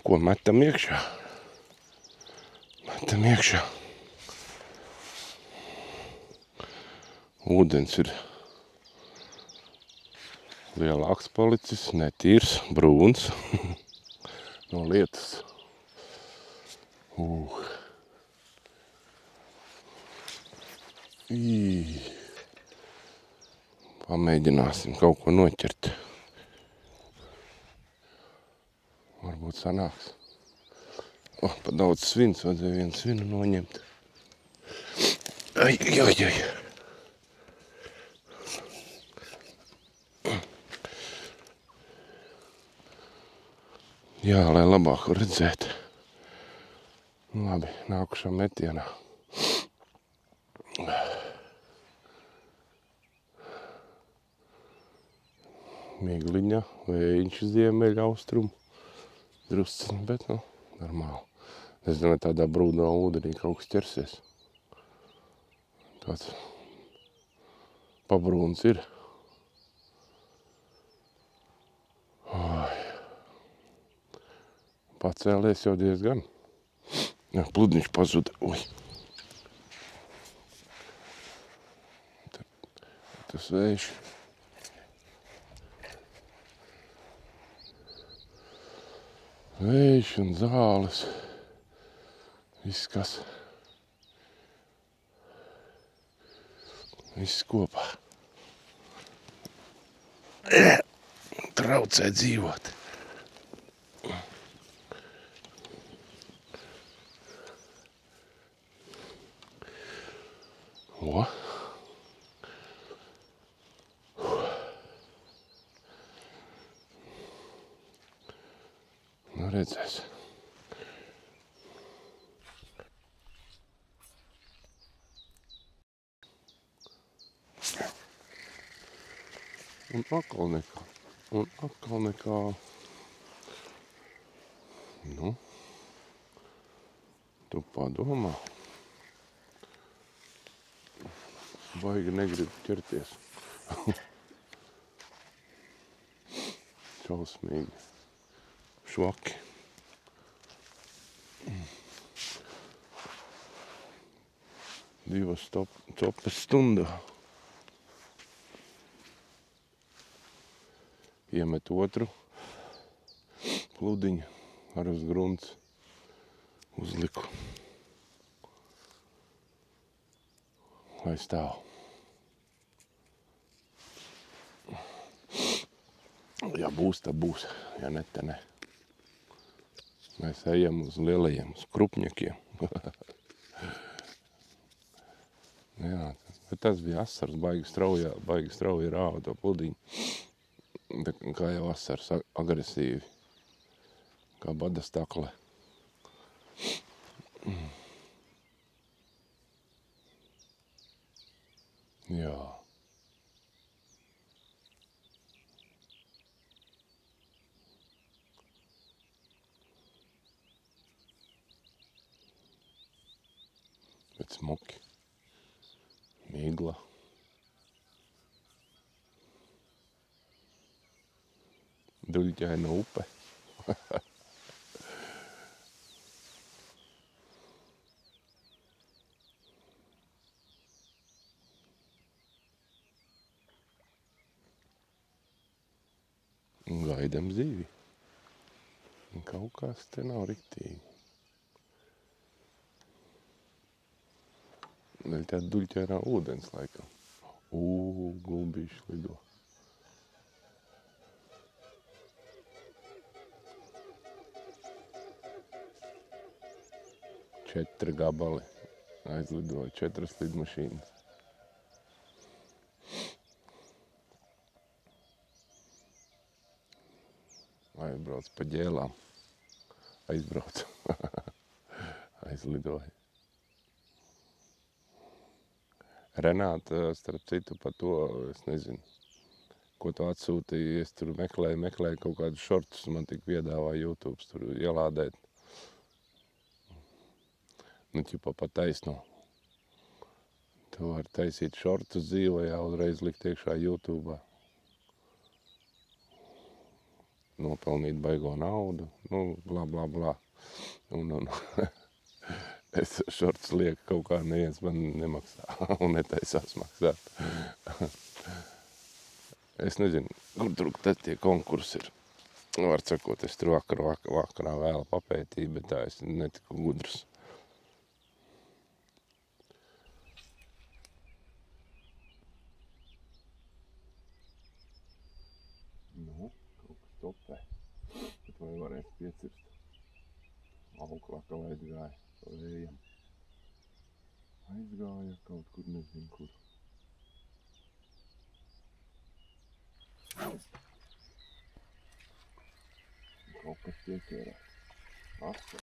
ko metam iekšā. Metam iekšā. Ūdens ir lielāks palicis, netīrs, brūns no lietus. Pamēģināsim kaut ko noķert. Varbūt sanāks. Pa daudz svins, vajadzēja vienu svinu noņemt. Ai. Jā, lai labāk var redzēt. Labi, nākušā metienā. Miegliņa, vējiņš ziemeļa austrumu. Drusciņ, bet, normāli. Nezinu, vai tādā brūnā ūdenī kaut kas ķersies. Tāds pabrūns ir. Pacēlies jau diezgan. Jā, pludniņš pazuda. Tas vējš. Vējš un zāles. Viss kas. Viss kopā. Traucē dzīvot. Nu redzēs. Un atkal nekā. Nu, tu padomā. Baigi negribu ķerties. Šausmīgi. Švaki. Divas copes stundā. Iemet otru pludiņu ar uz grunts uzliku. Lai stāv. Ja būs, tad būs. Ja ne, tad ne. Mēs ejam uz lielajiem, uz krupņakiem. Jā, bet tas bija asars, baigi strauji rāva to pludiņu. Kā jau asars, agresīvi. Kā bada stakle. Jā. Bet smuki. Migla. Duļķaina upe. Un gaidam zīvi. Un kaut kas te nav riktīgi. Vēl tāda duļķainā ūdens laikam. Gulbīši lido. Četri gabali aizlidoja, 4 lidmašīnas. Aizbrauc pa ģēlām. Aizbrauc. Aizlidoja. Renāta, starp citu, par to, es nezinu, ko tu atsūtīji. Es tur meklēju kaut kādus šortus, man tik piedāvāja YouTube tur ielādēt. Nu, ķipa pa taisno. Tu vari taisīt šortus dzīvajā, uzreiz likt iekšā YouTube'ā. nopelnīt baigo naudu, nu, blā, blā, blā. Un es šorts lieku kaut kā neviens man nemaksā un netaisās maksāt. Es nezinu, kur tur tad tie konkursi ir. Var sakot, es tur vakarā vēl papētīju, bet tā es netiku gudrs. Nu, kaut kas topē. Bet vai varēs piecirst? Auklaka aizgāja pa vējam. Aizgāja kaut kur, nezinu kur. Kaut kas pieķērās. Asa.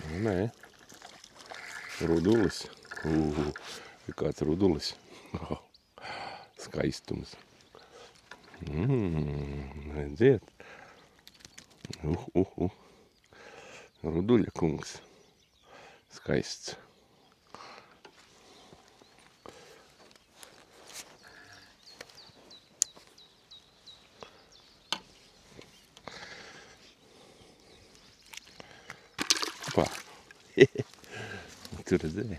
Nu, nē. Rudulis. Ir kāds rudulis. Skaistums. Redziet. Ruduļa kungs. Skaists. Pā. Tu redzēji?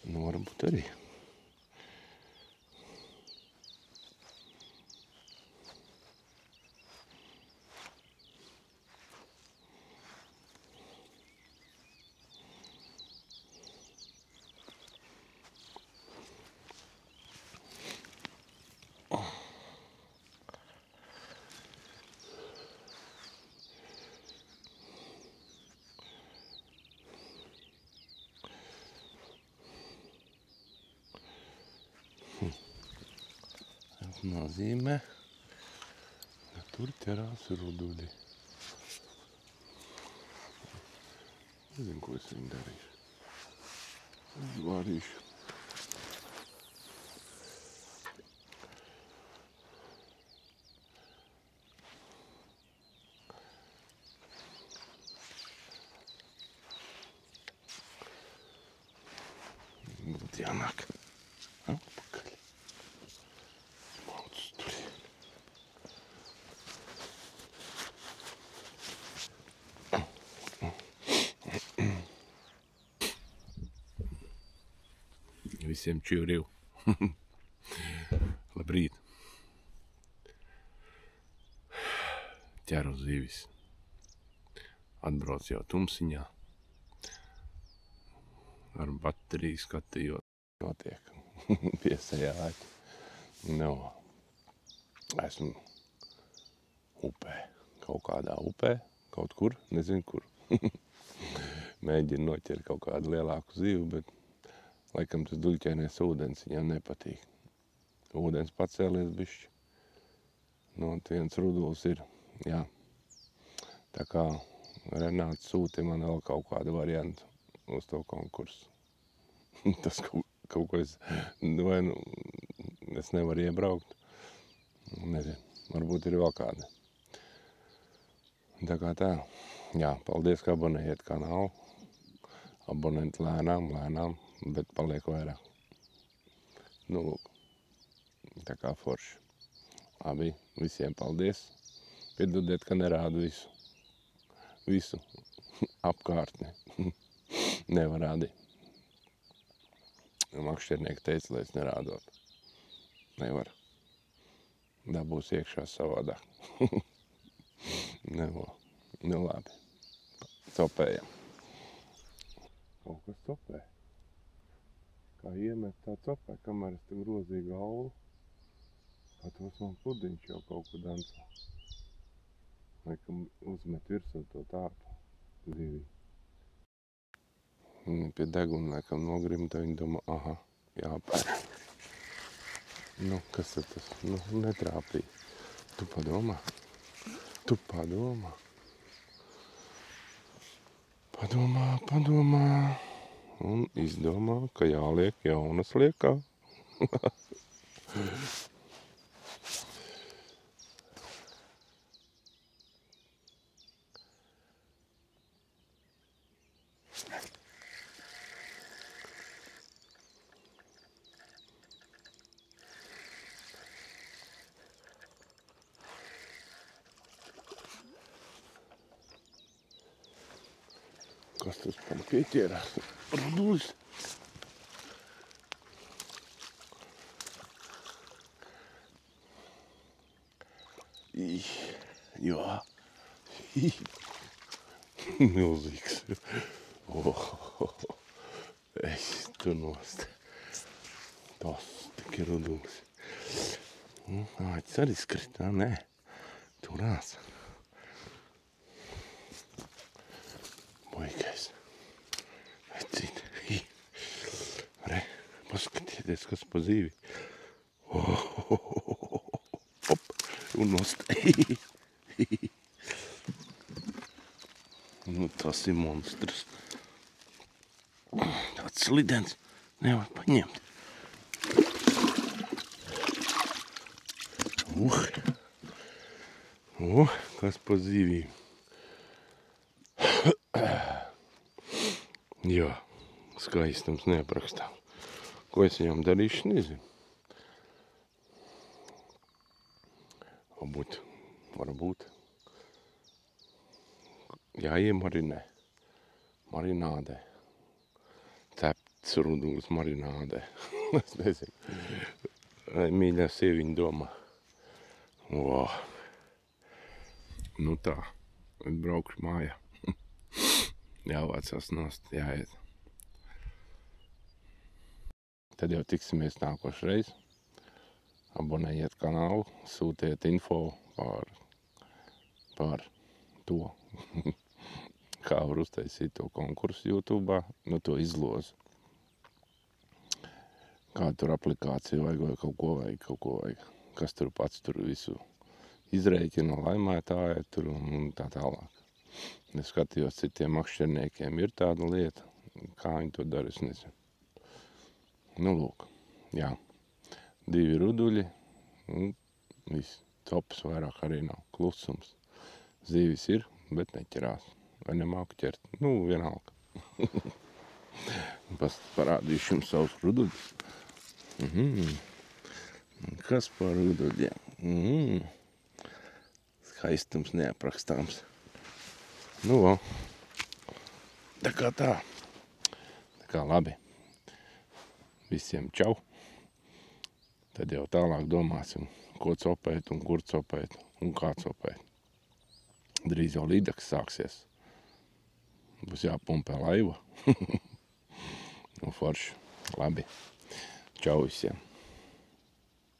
Nu, varbūt arī. Tas nozīmē, ka tur ķerās ruduļi. Nezinu, ko es viņu darīšu. Uzvārīšu. Būtu jānāk atpakaļ. Mauc turien. Visiem čivriv. Labrīt. Ķeru zivis. Atbrauc jau tumsiņā. Ar bateriju skatījot. Notiek. Piesajāķi. Nu, esmu upē. Kaut kādā upē. Kaut kur. Nezinu kur. Mēģinu noķert kaut kādu lielāku zivu, bet laikam tas duļķainais ūdens viņam nepatīk. Ūdens pacēlies bišķi. Nu, viens ruduls ir, jā. Tā kā Renāts sūti man vēl kaut kādu variantu uz to konkursu. Tas kaut ko es, vai nu, es nevaru iebraukt. Nezinu, varbūt ir vēl kāda. Tā kā tā. Jā, paldies, ka abonējiet kanālu. Abonenti lēnām, bet paliek vairāk. Nu, lūk. Tā kā forši. Labi, visiem paldies. Piedodiet, ka nerādu visu. Visu apkārtni. Nevar rādīt. Makšķernieki teica, lai es nerādot. Nevar. Dabūs iekšā savādāk. Nu labi. Copējam. Kaut kas copē. Kā iemet tā copē, kamēr es tam grozīju galvu. Patos man pudiņš jau kaut ko dancā. Laikam uzmet virsū to tārpu zivi. Viņa pie deguna laikam nogrimta, viņa domā, aha, jāpēr. Nu, kas tad tas? Nu, netrāpīja. Tu padomā. Padomā. Un izdomā, ka jāliek jaunas liekā. Kas tas man pieķērās? Rudulis. Jā. Milzīgs. Es tu nost. Tas tik ir rudulis. Āķis arī skritā, nē. Turās. Boigais. Vecīt. Re, paskatieties, kas pa zīvi. Hop, un nost. Nu, tas ir monstrs. Tāds slidens. Nevar paņemt. Kas pa zīvīm. Jā, skaistums neaprakstām. Ko es viņam darīšu, nezinu. Varbūt. Jāiemarinē. Marinādē. Cepts rudulis marinādē. Es nezinu. Mīļā sieviņa domā. Nu tā. Es braukšu mājā. Jāvācās nost, jāiet. Tad jau tiksimies nākošreiz. Abonējiet kanālu, sūtiet info par to, kā var uztaisīt to konkursu YouTube'ā, nu to izlozi. Kādu tur aplikāciju vajag vai kaut ko vajag. Kas tur pats tur visu izrēķina, laimētāja tur un tā tālāk. Es skatījos, citiem makšķerniekiem ir tāda lieta, kā viņi to dara, es nezinu. Nu, lūk, jā. 2 ruduļi, un viss. Tops vairāk arī nav. Klusums. Zīvis ir, bet neķerās. Vai nemāku ķert? Nu, vienalga. Parādīšu jums savus ruduļus. Kas par ruduļiem? Skaistums neaprakstāms. Nu, tā kā tā. Tā kā labi. Visiem čau. Tad jau tālāk domāsim, ko copēt un kur copēt un kā copēt. Drīz jau līdaks sāksies. Būs jāpumpē laiva. Nu, forši. Labi. Čau visiem.